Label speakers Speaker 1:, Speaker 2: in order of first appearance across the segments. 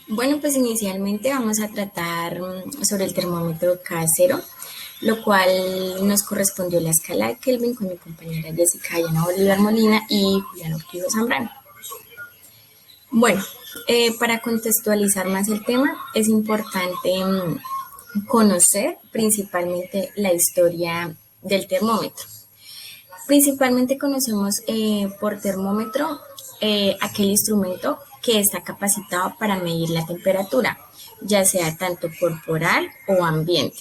Speaker 1: Bueno, pues inicialmente vamos a tratar sobre el termómetro casero, lo cual nos correspondió la escala de Kelvin con mi compañera Jessica Diana Bolívar Molina y Julián Urquijo Zambrano. Bueno, para contextualizar más el tema, es importante conocer principalmente la historia del termómetro. Principalmente conocemos por termómetro aquel instrumento que está capacitado para medir la temperatura, ya sea tanto corporal o ambiente.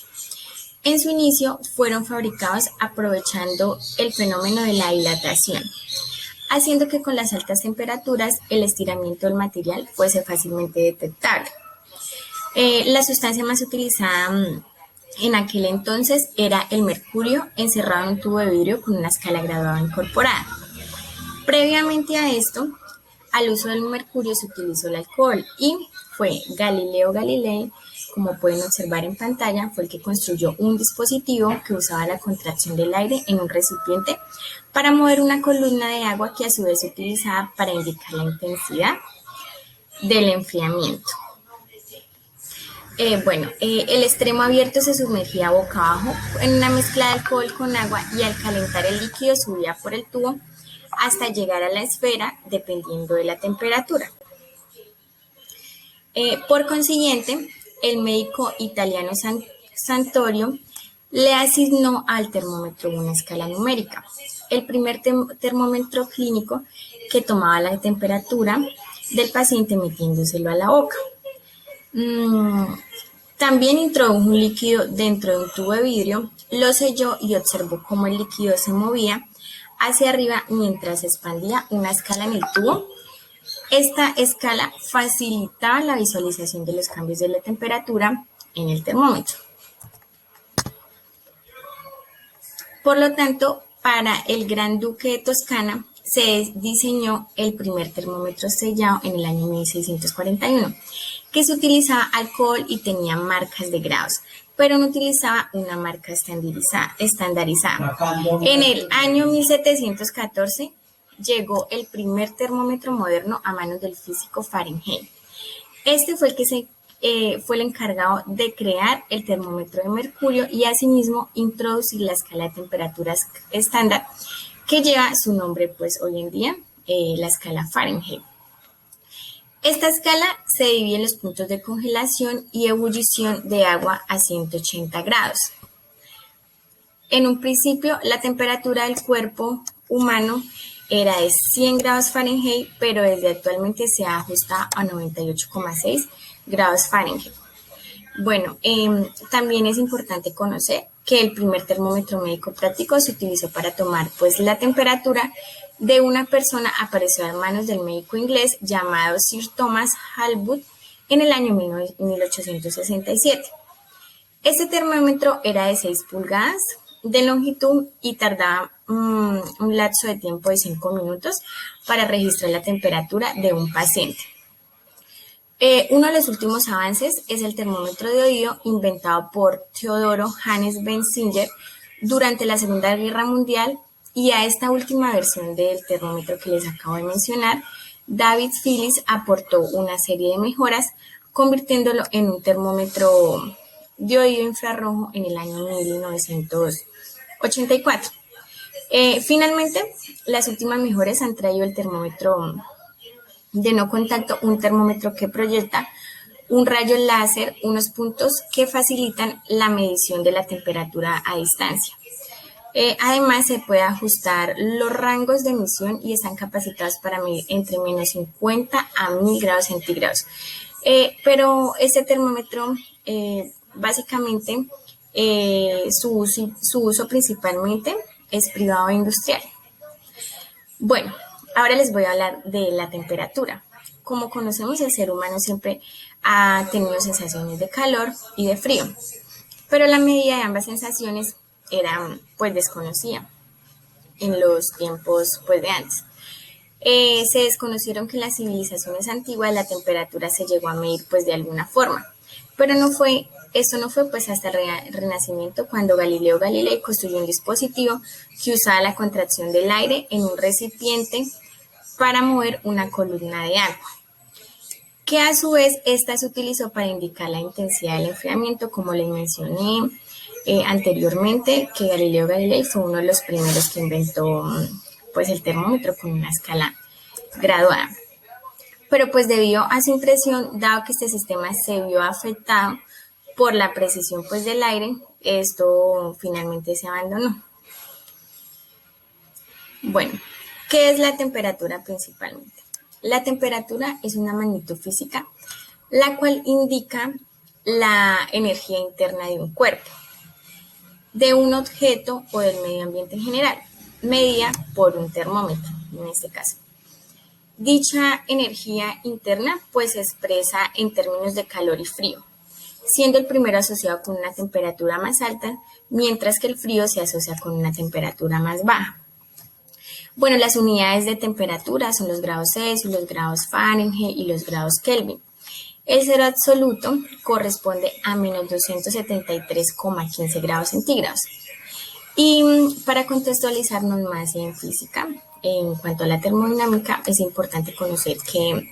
Speaker 1: En su inicio fueron fabricados aprovechando el fenómeno de la dilatación, haciendo que con las altas temperaturas el estiramiento del material fuese fácilmente detectable. La sustancia más utilizada en aquel entonces era el mercurio encerrado en un tubo de vidrio con una escala graduada incorporada. Previamente a esto, al uso del mercurio se utilizó el alcohol y fue Galileo Galilei, como pueden observar en pantalla, fue el que construyó un dispositivo que usaba la contracción del aire en un recipiente para mover una columna de agua que a su vez se utilizaba para indicar la intensidad del enfriamiento. El extremo abierto se sumergía boca abajo en una mezcla de alcohol con agua y al calentar el líquido subía por el tubo hasta llegar a la esfera dependiendo de la temperatura. Por consiguiente, el médico italiano Santorio le asignó al termómetro una escala numérica, el primer termómetro clínico que tomaba la temperatura del paciente metiéndoselo a la boca. También introdujo un líquido dentro de un tubo de vidrio, lo selló y observó cómo el líquido se movía hacia arriba mientras se expandía una escala en el tubo. Esta escala facilitaba la visualización de los cambios de la temperatura en el termómetro. Por lo tanto, para el Gran Duque de Toscana se diseñó el primer termómetro sellado en el año 1641, que se utilizaba alcohol y tenía marcas de grados, pero no utilizaba una marca estandarizada. En el año 1714 llegó el primer termómetro moderno a manos del físico Fahrenheit. Este fue fue el encargado de crear el termómetro de mercurio y asimismo introducir la escala de temperaturas estándar que lleva su nombre pues hoy en día, la escala Fahrenheit. Esta escala se divide en los puntos de congelación y ebullición de agua a 180 grados. En un principio, la temperatura del cuerpo humano era de 100 grados Fahrenheit, pero desde actualmente se ha ajustado a 98,6 grados Fahrenheit. Bueno, también es importante conocer que el primer termómetro médico práctico se utilizó para tomar pues la temperatura de una persona, apareció en manos del médico inglés llamado Sir Thomas Halbut en el año 1867. Este termómetro era de 6 pulgadas de longitud y tardaba un lapso de tiempo de 5 minutos para registrar la temperatura de un paciente. Uno de los últimos avances es el termómetro de oído inventado por Theodoro Hannes Benzinger durante la Segunda Guerra Mundial, y a esta última versión del termómetro que les acabo de mencionar, David Phillips aportó una serie de mejoras, convirtiéndolo en un termómetro de oído infrarrojo en el año 1984. Finalmente, las últimas mejoras han traído el termómetro de no contacto, un termómetro que proyecta un rayo láser, unos puntos que facilitan la medición de la temperatura a distancia. Además, se puede ajustar los rangos de emisión y están capacitados para medir entre menos 50 a 1000 grados centígrados. Pero este termómetro, básicamente, su uso principalmente es privado e industrial. Bueno, ahora les voy a hablar de la temperatura. Como conocemos, el ser humano siempre ha tenido sensaciones de calor y de frío, pero la medida de ambas sensaciones era pues desconocida en los tiempos pues de antes. Se desconocieron que en las civilizaciones antiguas la temperatura se llegó a medir pues de alguna forma, pero esto no fue pues hasta el Renacimiento, cuando Galileo Galilei construyó un dispositivo que usaba la contracción del aire en un recipiente para mover una columna de agua. que a su vez esta se utilizó para indicar la intensidad del enfriamiento, como les mencioné anteriormente, que Galileo Galilei fue uno de los primeros que inventó pues el termómetro con una escala graduada. Pero pues debido a su impresión, dado que este sistema se vio afectado por la precisión pues del aire, esto finalmente se abandonó. Bueno, ¿qué es la temperatura principalmente? La temperatura es una magnitud física, la cual indica la energía interna de un cuerpo, de un objeto o del medio ambiente en general, medida por un termómetro, en este caso. Dicha energía interna pues se expresa en términos de calor y frío, siendo el primero asociado con una temperatura más alta, mientras que el frío se asocia con una temperatura más baja. Bueno, las unidades de temperatura son los grados Celsius, los grados Fahrenheit y los grados Kelvin. El cero absoluto corresponde a menos 273,15 grados centígrados. Y para contextualizarnos más en física, en cuanto a la termodinámica, es importante conocer que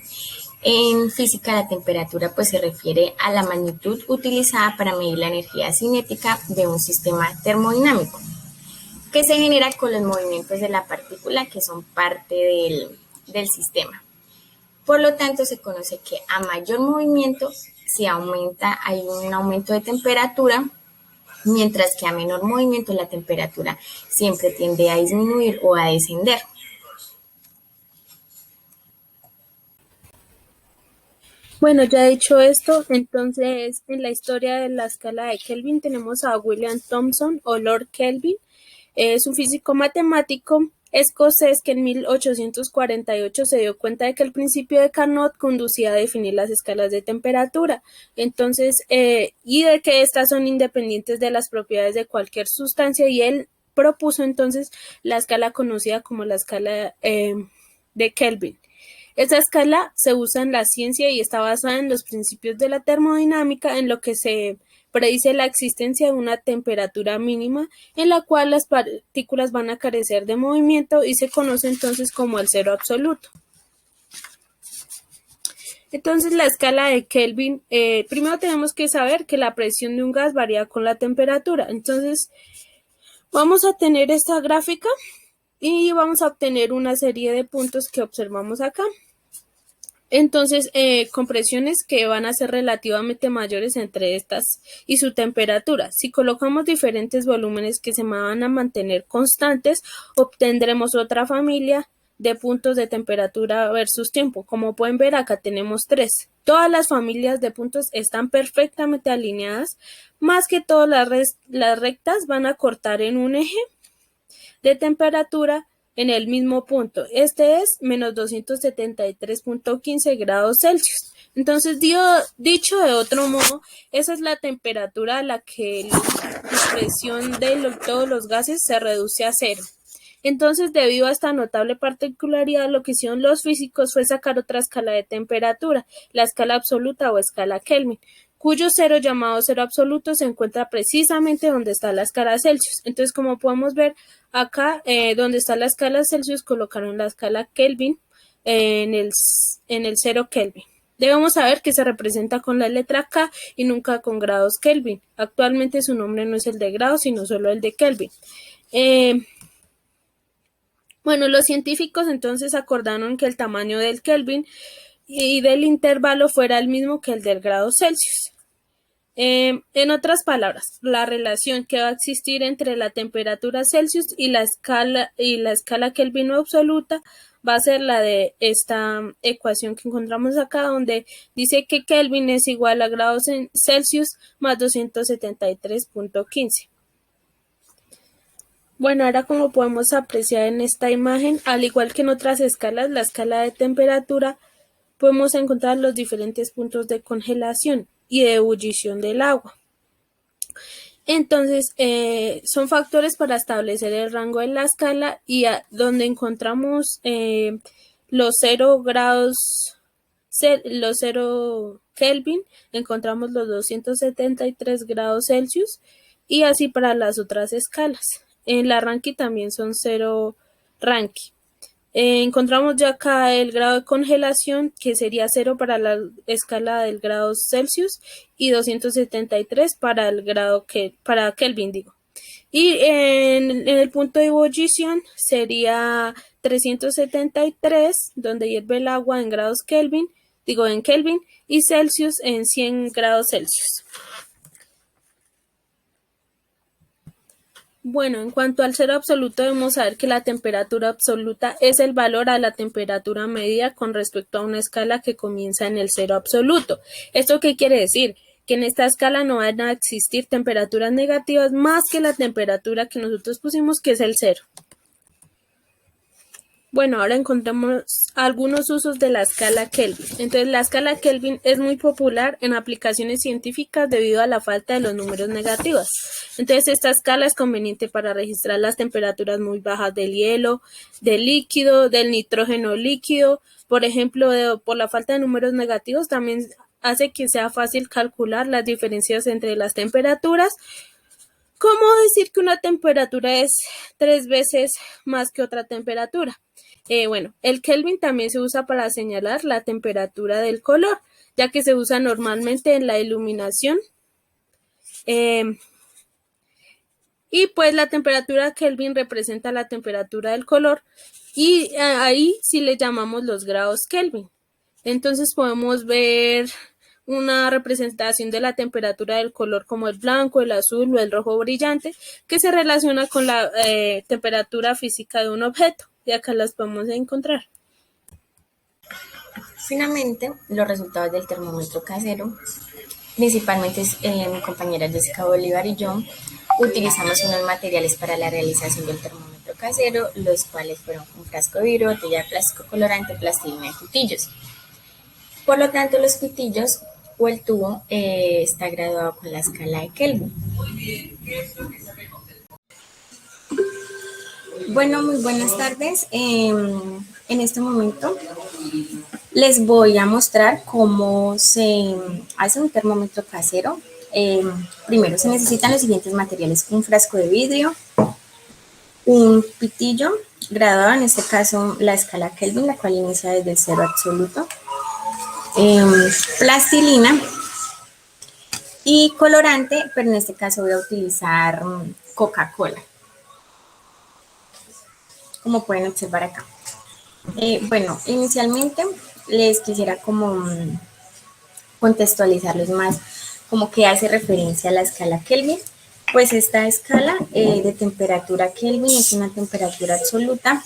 Speaker 1: en física la temperatura pues se refiere a la magnitud utilizada para medir la energía cinética de un sistema termodinámico, que se genera con los movimientos de la partícula que son parte del sistema. Por lo tanto, se conoce que a mayor movimiento hay un aumento de temperatura, mientras que a menor movimiento la temperatura siempre tiende a disminuir o a descender.
Speaker 2: Bueno, ya dicho esto, entonces en la historia de la escala de Kelvin tenemos a William Thomson o Lord Kelvin. Es un físico matemático escocés que en 1848 se dio cuenta de que el principio de Carnot conducía a definir las escalas de temperatura. Entonces, y de que estas son independientes de las propiedades de cualquier sustancia, y él propuso entonces la escala conocida como la escala de Kelvin. Esta escala se usa en la ciencia y está basada en los principios de la termodinámica, en lo que se predice la existencia de una temperatura mínima en la cual las partículas van a carecer de movimiento y se conoce entonces como el cero absoluto. Entonces, la escala de Kelvin, primero tenemos que saber que la presión de un gas varía con la temperatura. Entonces, vamos a tener esta gráfica y vamos a obtener una serie de puntos que observamos acá. Entonces, compresiones que van a ser relativamente mayores entre estas y su temperatura. Si colocamos diferentes volúmenes que se van a mantener constantes, obtendremos otra familia de puntos de temperatura versus tiempo. Como pueden ver, acá tenemos 3. Todas las familias de puntos están perfectamente alineadas, más que todas las rectas van a cortar en un eje de temperatura en el mismo punto. Este es menos 273,15 grados Celsius. Entonces, dicho de otro modo, esa es la temperatura a la que la presión de todos los gases se reduce a cero. Entonces, debido a esta notable particularidad, lo que hicieron los físicos fue sacar otra escala de temperatura, la escala absoluta o escala Kelvin, cuyo cero llamado cero absoluto se encuentra precisamente donde está la escala Celsius. Entonces, como podemos ver acá, donde está la escala Celsius, colocaron la escala Kelvin en el cero Kelvin. Debemos saber que se representa con la letra K y nunca con grados Kelvin. Actualmente su nombre no es el de grados, sino solo el de Kelvin. Bueno, los científicos entonces acordaron que el tamaño del Kelvin y del intervalo fuera el mismo que el del grado Celsius. En otras palabras, la relación que va a existir entre la temperatura Celsius y la escala Kelvin absoluta va a ser la de esta ecuación que encontramos acá, donde dice que Kelvin es igual a grados Celsius más 273,15. Bueno, ahora como podemos apreciar en esta imagen, al igual que en otras escalas, la escala de temperatura, podemos encontrar los diferentes puntos de congelación y de ebullición del agua. Entonces, son factores para establecer el rango de la escala y donde encontramos los 0 grados, los 0 Kelvin, encontramos los 273 grados Celsius y así para las otras escalas. En la Rankine también son 0 Rankine. Encontramos ya acá el grado de congelación, que sería 0 para la escala del grado Celsius y 273 para el grado para Kelvin, digo. Y en el punto de ebullición sería 373, donde hierve el agua en grados Kelvin, en Kelvin, y Celsius en 100 grados Celsius. Bueno, en cuanto al cero absoluto, debemos saber que la temperatura absoluta es el valor a la temperatura medida con respecto a una escala que comienza en el cero absoluto. ¿Esto qué quiere decir? Que en esta escala no van a existir temperaturas negativas más que la temperatura que nosotros pusimos, que es el cero. Bueno, ahora encontramos algunos usos de la escala Kelvin. Entonces, la escala Kelvin es muy popular en aplicaciones científicas debido a la falta de los números negativos. Entonces, esta escala es conveniente para registrar las temperaturas muy bajas del hielo, del líquido, del nitrógeno líquido. Por ejemplo, por la falta de números negativos también hace que sea fácil calcular las diferencias entre las temperaturas. ¿Cómo decir que una temperatura es 3 veces más que otra temperatura? Bueno, el Kelvin también se usa para señalar la temperatura del color, ya que se usa normalmente en la iluminación. Y pues la temperatura Kelvin representa la temperatura del color y ahí sí le llamamos los grados Kelvin. Entonces podemos ver una representación de la temperatura del color como el blanco, el azul o el rojo brillante, que se relaciona con la temperatura física de un objeto. Y acá las podemos encontrar.
Speaker 1: Finalmente, los resultados del termómetro casero, principalmente mi compañera Jessica Bolívar y yo, utilizamos unos materiales para la realización del termómetro casero, los cuales fueron un frasco de vidrio, botella de plástico, colorante, plastilina y pitillos. Por lo tanto, los pitillos o el tubo está graduado con la escala de Kelvin. Bueno, muy buenas tardes. En este momento les voy a mostrar cómo se hace un termómetro casero. Primero se necesitan los siguientes materiales: un frasco de vidrio, un pitillo graduado, en este caso la escala Kelvin, la cual inicia desde el cero absoluto, plastilina y colorante, pero en este caso voy a utilizar Coca-Cola, como pueden observar acá. Bueno, inicialmente les quisiera como contextualizarlos más, como que hace referencia a la escala Kelvin. Pues esta escala de temperatura Kelvin es una temperatura absoluta,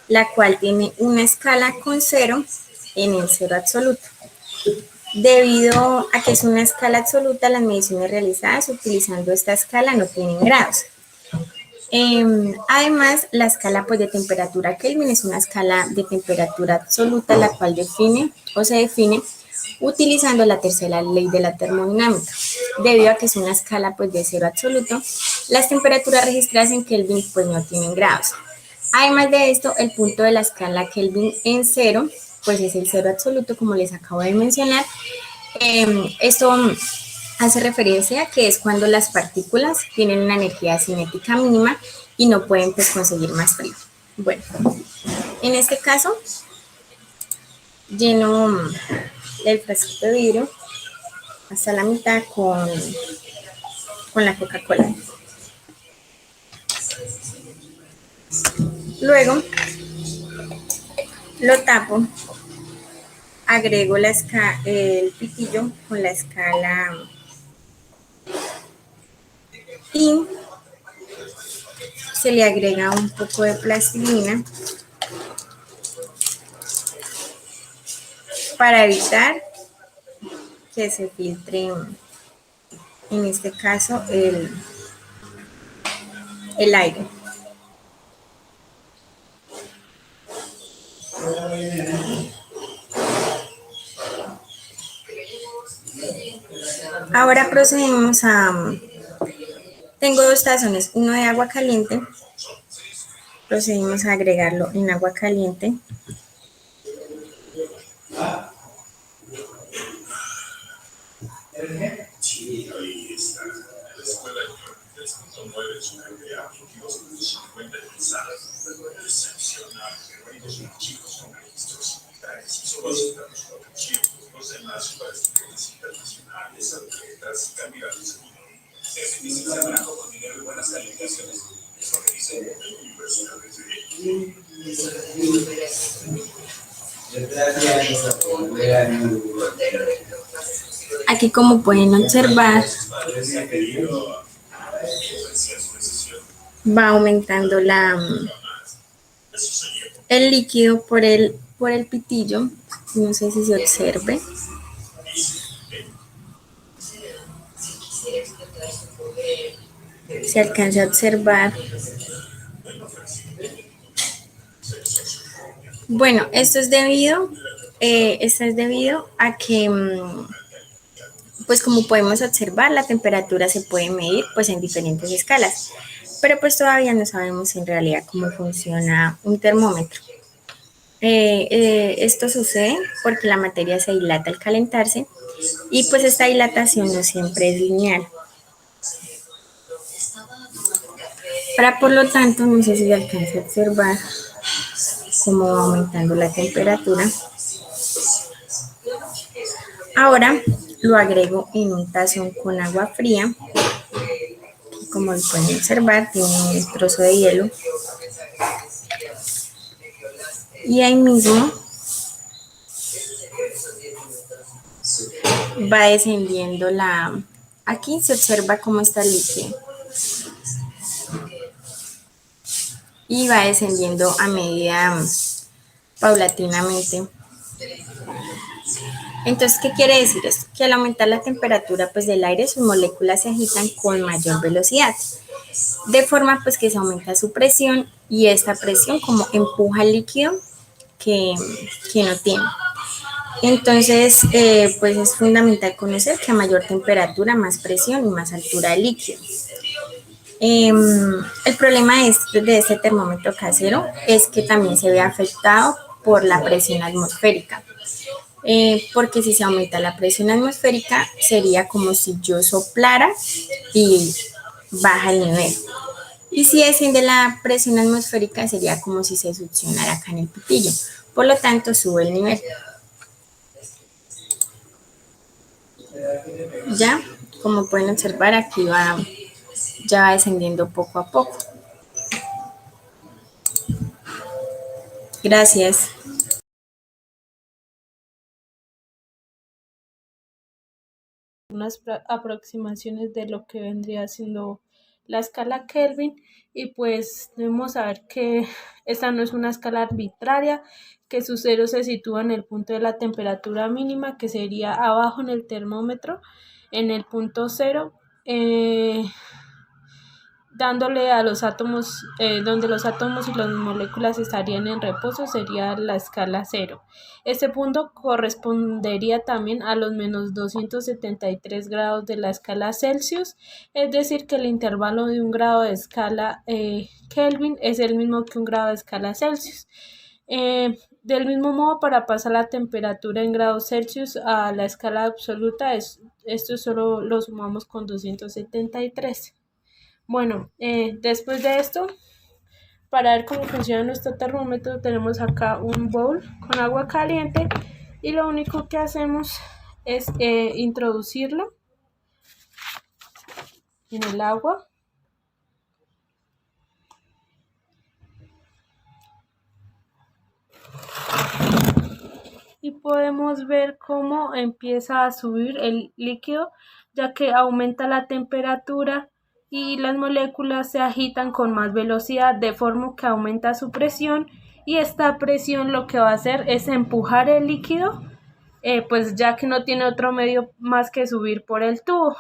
Speaker 1: la cual tiene una escala con cero en el cero absoluto. Debido a que es una escala absoluta, las mediciones realizadas utilizando esta escala no tienen grados. Además, la escala pues, de temperatura Kelvin es una escala de temperatura absoluta, la cual se define utilizando la tercera ley de la termodinámica. Debido a que es una escala pues, de cero absoluto, las temperaturas registradas en Kelvin pues, no tienen grados. Además de esto, el punto de la escala Kelvin en cero, pues es el cero absoluto, como les acabo de mencionar. Esto hace referencia a que es cuando las partículas tienen una energía cinética mínima y no pueden pues, conseguir más frío. Bueno, en este caso, lleno el frasquito de vidrio hasta la mitad con la Coca-Cola. Luego lo tapo, agrego el pitillo con la escala y se le agrega un poco de plastilina para evitar que se filtre, en este caso, el aire. Ahora procedemos tengo dos tazones, uno de agua caliente, procedimos a agregarlo en agua caliente. Aquí, como pueden observar, va aumentando el líquido por el pitillo. No sé si se observe. Se alcanza a observar. Bueno, esto es debido a que, pues como podemos observar, la temperatura se puede medir pues en diferentes escalas, pero pues todavía no sabemos en realidad cómo funciona un termómetro. Esto sucede porque la materia se dilata al calentarse y pues esta dilatación no siempre es lineal. Ahora, por lo tanto, no sé si se alcanza a observar cómo va aumentando la temperatura. Ahora lo agrego en un tazón con agua fría. Como lo pueden observar, tiene un trozo de hielo. Y ahí mismo va descendiendo aquí se observa cómo está el líquido. Y va descendiendo a medida paulatinamente. Entonces, ¿qué quiere decir esto? Que al aumentar la temperatura pues, del aire, sus moléculas se agitan con mayor velocidad, de forma pues que se aumenta su presión y esta presión como empuja el líquido que no tiene. Entonces, pues es fundamental conocer que a mayor temperatura, más presión y más altura del líquido. El problema de este termómetro casero es que también se ve afectado por la presión atmosférica. Porque si se aumenta la presión atmosférica sería como si yo soplara y baja el nivel. Y si desciende la presión atmosférica sería como si se succionara acá en el pitillo. Por lo tanto, sube el nivel. Ya, como pueden observar, aquí ya va descendiendo poco a poco. Gracias.
Speaker 2: Unas aproximaciones de lo que vendría siendo la escala Kelvin y pues debemos saber que esta no es una escala arbitraria, que su cero se sitúa en el punto de la temperatura mínima, que sería abajo en el termómetro, en el punto cero, dándole a los átomos, donde los átomos y las moléculas estarían en reposo, sería la escala 0. Este punto correspondería también a los menos 273 grados de la escala Celsius, es decir, que el intervalo de un grado de escala Kelvin es el mismo que un grado de escala Celsius. Del mismo modo, para pasar la temperatura en grados Celsius a la escala absoluta, esto solo lo sumamos con 273. Bueno, después de esto, para ver cómo funciona nuestro termómetro, tenemos acá un bowl con agua caliente y lo único que hacemos es introducirlo en el agua. Y podemos ver cómo empieza a subir el líquido, ya que aumenta la temperatura y las moléculas se agitan con más velocidad, de forma que aumenta su presión, y esta presión lo que va a hacer es empujar el líquido, pues ya que no tiene otro medio más que subir por el tubo.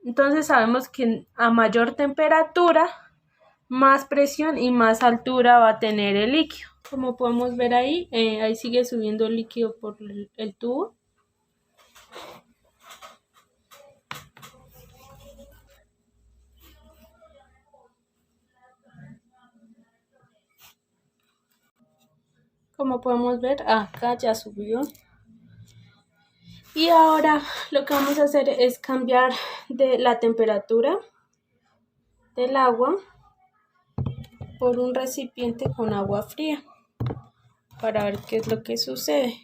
Speaker 2: Entonces sabemos que a mayor temperatura, más presión y más altura va a tener el líquido. Como podemos ver ahí, ahí sigue subiendo el líquido por el tubo. Como podemos ver, acá ya subió. Y ahora lo que vamos a hacer es cambiar de la temperatura del agua por un recipiente con agua fría para ver qué es lo que sucede.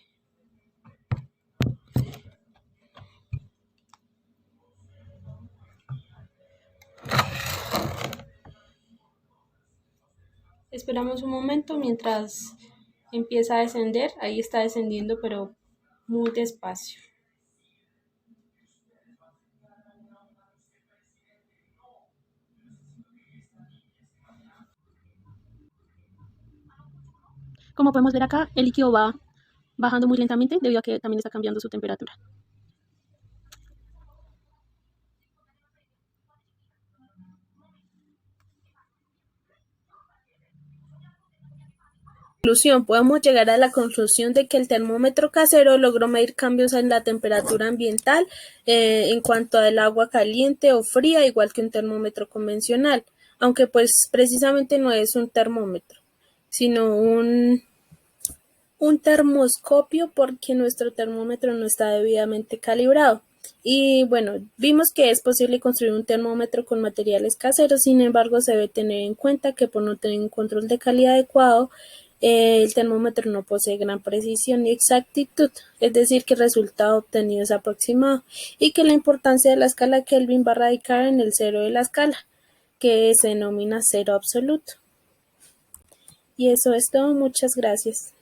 Speaker 2: Esperamos un momento mientras empieza a descender. Ahí está descendiendo, pero muy despacio. Como podemos ver acá, el líquido va bajando muy lentamente debido a que también está cambiando su temperatura. Conclusión, podemos llegar a la conclusión de que el termómetro casero logró medir cambios en la temperatura ambiental en cuanto al agua caliente o fría, igual que un termómetro convencional, aunque pues precisamente no es un termómetro, sino un termoscopio porque nuestro termómetro no está debidamente calibrado. Y bueno, vimos que es posible construir un termómetro con materiales caseros, sin embargo se debe tener en cuenta que por no tener un control de calidad adecuado, el termómetro no posee gran precisión ni exactitud, es decir, que el resultado obtenido es aproximado y que la importancia de la escala Kelvin va a radicar en el cero de la escala, que se denomina cero absoluto. Y eso es todo, muchas gracias.